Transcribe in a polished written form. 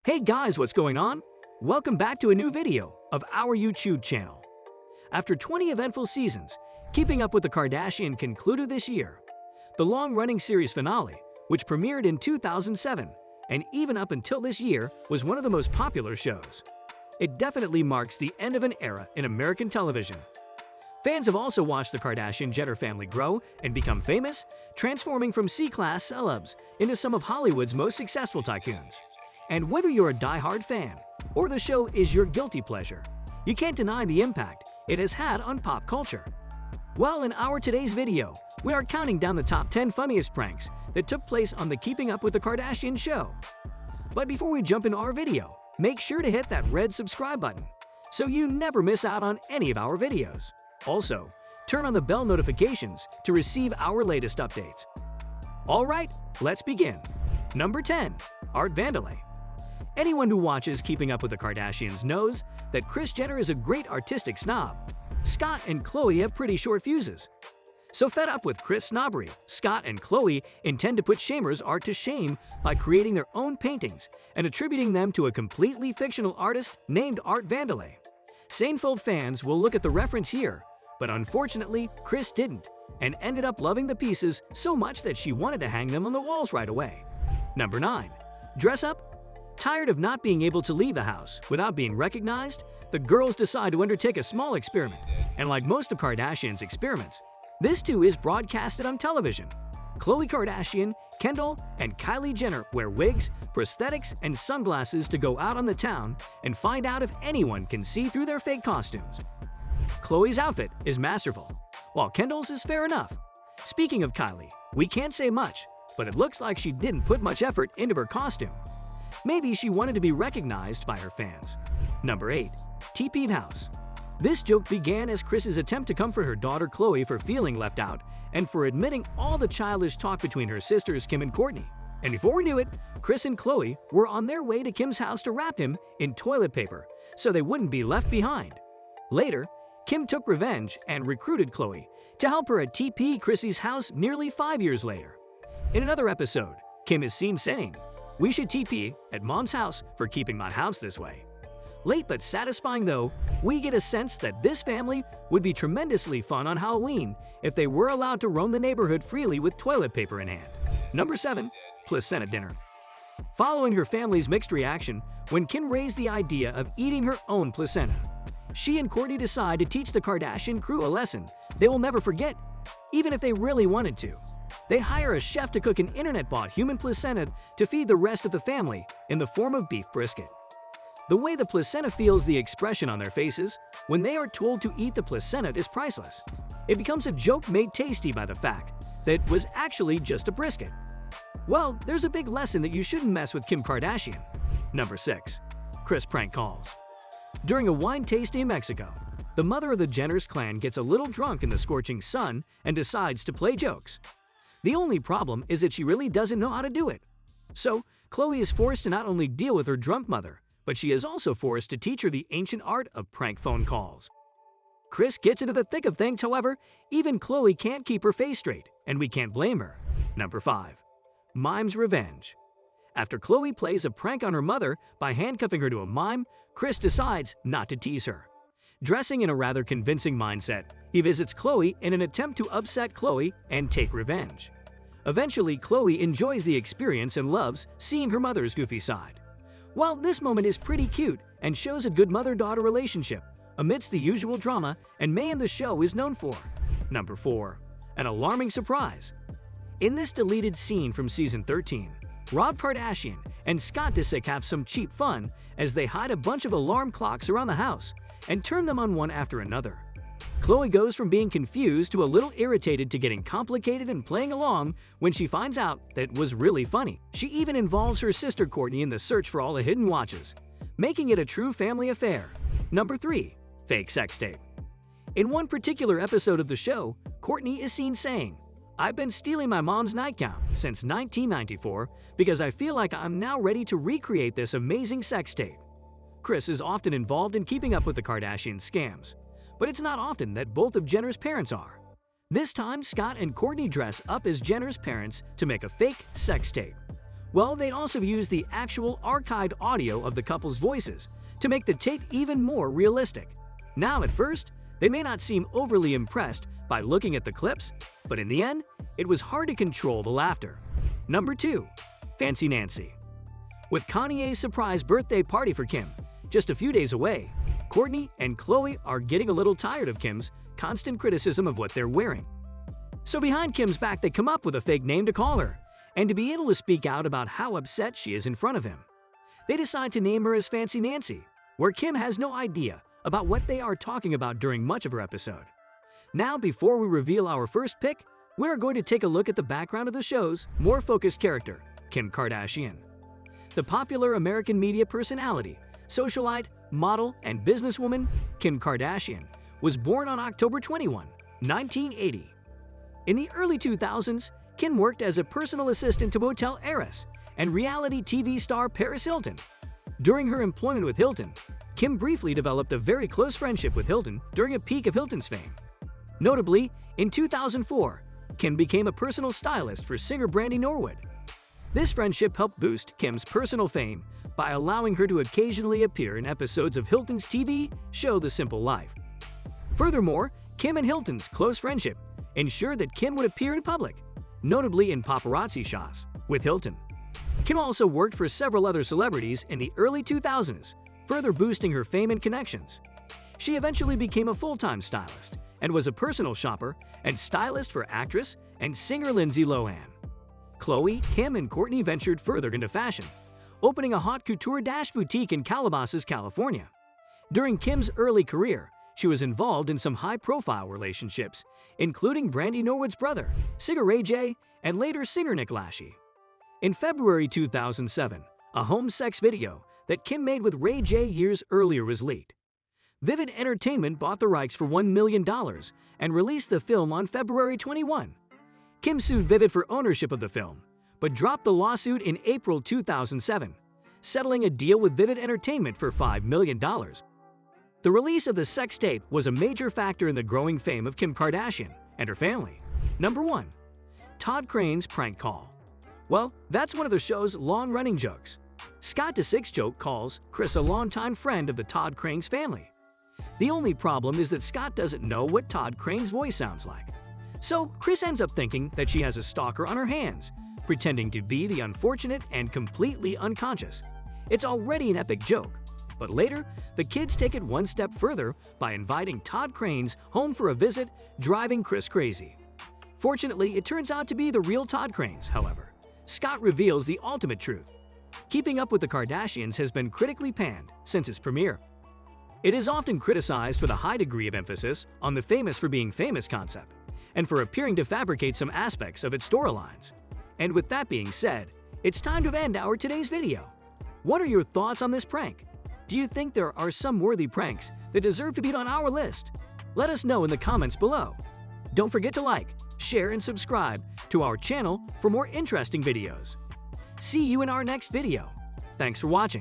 Hey guys, what's going on? Welcome back to a new video of our YouTube channel. After 20 eventful seasons, Keeping Up with the Kardashian concluded this year. The long-running series finale, which premiered in 2007 and even up until this year, was one of the most popular shows. It definitely marks the end of an era in American television. Fans have also watched the Kardashian-Jenner family grow and become famous, transforming from C-class celebs into some of Hollywood's most successful tycoons. And whether you're a die-hard fan or the show is your guilty pleasure, you can't deny the impact it has had on pop culture. Well, in our today's video, we are counting down the top 10 funniest pranks that took place on the Keeping Up with the Kardashian show. But before we jump into our video, make sure to hit that red subscribe button so you never miss out on any of our videos. Also, turn on the bell notifications to receive our latest updates. Alright, let's begin. Number 10. Art Vandalay. Anyone who watches Keeping Up with the Kardashians knows that Kris Jenner is a great artistic snob. Scott and Khloe have pretty short fuses. So fed up with Kris' snobbery, Scott and Khloe intend to put Shammer's art to shame by creating their own paintings and attributing them to a completely fictional artist named Art Vandalay. Seinfeld fans will look at the reference here, but unfortunately, Kris didn't and ended up loving the pieces so much that she wanted to hang them on the walls right away. Number 9. Dress Up. Tired of not being able to leave the house without being recognized, the girls decide to undertake a small experiment, and like most of Kardashian's experiments, this too is broadcasted on television. Khloe Kardashian, Kendall, and Kylie Jenner wear wigs, prosthetics, and sunglasses to go out on the town and find out if anyone can see through their fake costumes. Khloe's outfit is masterful, while Kendall's is fair enough. Speaking of Kylie, we can't say much, but it looks like she didn't put much effort into her costume. Maybe she wanted to be recognized by her fans. Number 8. TP'd House. This joke began as Kris's attempt to comfort her daughter Khloe for feeling left out and for admitting all the childish talk between her sisters Kim and Kourtney. And before we knew it, Kris and Khloe were on their way to Kim's house to wrap him in toilet paper so they wouldn't be left behind. Later, Kim took revenge and recruited Khloe to help her at TP Kris's house nearly 5 years later. In another episode, Kim is seen saying, "We should TP at Mom's house for keeping my house this way." Late but satisfying though, we get a sense that this family would be tremendously fun on Halloween if they were allowed to roam the neighborhood freely with toilet paper in hand. Number 7. Placenta Dinner. Following her family's mixed reaction when Kim raised the idea of eating her own placenta, she and Kourtney decide to teach the Kardashian crew a lesson they will never forget, even if they really wanted to. They hire a chef to cook an internet-bought human placenta to feed the rest of the family in the form of beef brisket. The way the placenta feels the expression on their faces when they are told to eat the placenta is priceless. It becomes a joke made tasty by the fact that it was actually just a brisket. Well, there's a big lesson that you shouldn't mess with Kim Kardashian. Number 6. Kris prank calls. During a wine tasting in Mexico, the mother of the Jenners clan gets a little drunk in the scorching sun and decides to play jokes. The only problem is that she really doesn't know how to do it. So, Khloe is forced to not only deal with her drunk mother, but she is also forced to teach her the ancient art of prank phone calls. Kris gets into the thick of things, however, even Khloe can't keep her face straight, and we can't blame her. Number 5. Mime's Revenge. After Khloe plays a prank on her mother by handcuffing her to a mime, Kris decides not to tease her. Dressing in a rather convincing mindset, he visits Khloe in an attempt to upset Khloe and take revenge. Eventually, Khloe enjoys the experience and loves seeing her mother's goofy side. While this moment is pretty cute and shows a good mother-daughter relationship amidst the usual drama and mayhem the show is known for. Number 4. An alarming surprise. In this deleted scene from season 13, Rob Kardashian and Scott Disick have some cheap fun as they hide a bunch of alarm clocks around the house and turn them on one after another. Khloe goes from being confused to a little irritated to getting complicated and playing along when she finds out that it was really funny. She even involves her sister Kourtney in the search for all the hidden watches, making it a true family affair. Number 3. Fake sex tape. In one particular episode of the show, Kourtney is seen saying, "I've been stealing my mom's nightgown since 1994 because I feel like I'm now ready to recreate this amazing sex tape." Kris is often involved in keeping up with the Kardashian scams, but it's not often that both of Jenner's parents are. This time, Scott and Kourtney dress up as Jenner's parents to make a fake sex tape. Well, they'd also use the actual archived audio of the couple's voices to make the tape even more realistic. Now, at first, they may not seem overly impressed by looking at the clips, but in the end, it was hard to control the laughter. Number 2. Fancy Nancy. With Kanye's surprise birthday party for Kim just a few days away, Kourtney and Khloe are getting a little tired of Kim's constant criticism of what they're wearing. So behind Kim's back, they come up with a fake name to call her, and to be able to speak out about how upset she is in front of him. They decide to name her as Fancy Nancy, where Kim has no idea about what they are talking about during much of her episode. Now, before we reveal our first pick, we're going to take a look at the background of the show's more focused character, Kim Kardashian. The popular American media personality, socialite, model, and businesswoman Kim Kardashian was born on October 21, 1980. In the early 2000s, Kim worked as a personal assistant to motel heiress and reality TV star Paris Hilton. During her employment with Hilton, Kim briefly developed a very close friendship with Hilton during a peak of Hilton's fame. Notably, in 2004, Kim became a personal stylist for singer Brandy Norwood. This friendship helped boost Kim's personal fame by allowing her to occasionally appear in episodes of Hilton's TV show The Simple Life. Furthermore, Kim and Hilton's close friendship ensured that Kim would appear in public, notably in paparazzi shots with Hilton. Kim also worked for several other celebrities in the early 2000s, further boosting her fame and connections. She eventually became a full-time stylist and was a personal shopper and stylist for actress and singer Lindsay Lohan. Khloe, Kim, and Kourtney ventured further into fashion, opening a haute couture boutique in Calabasas, California. During Kim's early career, she was involved in some high-profile relationships, including Brandy Norwood's brother, singer Ray J, and later singer Nick Lachey. In February 2007, a home sex video that Kim made with Ray J years earlier was leaked. Vivid Entertainment bought the rights for $1 million and released the film on February 21. Kim sued Vivid for ownership of the film, but dropped the lawsuit in April 2007, settling a deal with Vivid Entertainment for $5 million. The release of the sex tape was a major factor in the growing fame of Kim Kardashian and her family. Number 1. Todd Crane's prank call. Well, that's one of the show's long-running jokes. Scott Disick's joke calls Kris a longtime friend of the Todd Crane's family. The only problem is that Scott doesn't know what Todd Crane's voice sounds like. So Kris ends up thinking that she has a stalker on her hands, pretending to be the unfortunate and completely unconscious. It's already an epic joke. But later, the kids take it one step further by inviting Todd Crane's home for a visit, driving Kris crazy. Fortunately, it turns out to be the real Todd Crane's, however. Scott reveals the ultimate truth. Keeping Up with the Kardashians has been critically panned since its premiere. It is often criticized for the high degree of emphasis on the famous for being famous concept, and for appearing to fabricate some aspects of its storylines. And with that being said, it's time to end our today's video. What are your thoughts on this prank? Do you think there are some worthy pranks that deserve to be on our list? Let us know in the comments below. Don't forget to like, share, and subscribe to our channel for more interesting videos. See you in our next video. Thanks for watching.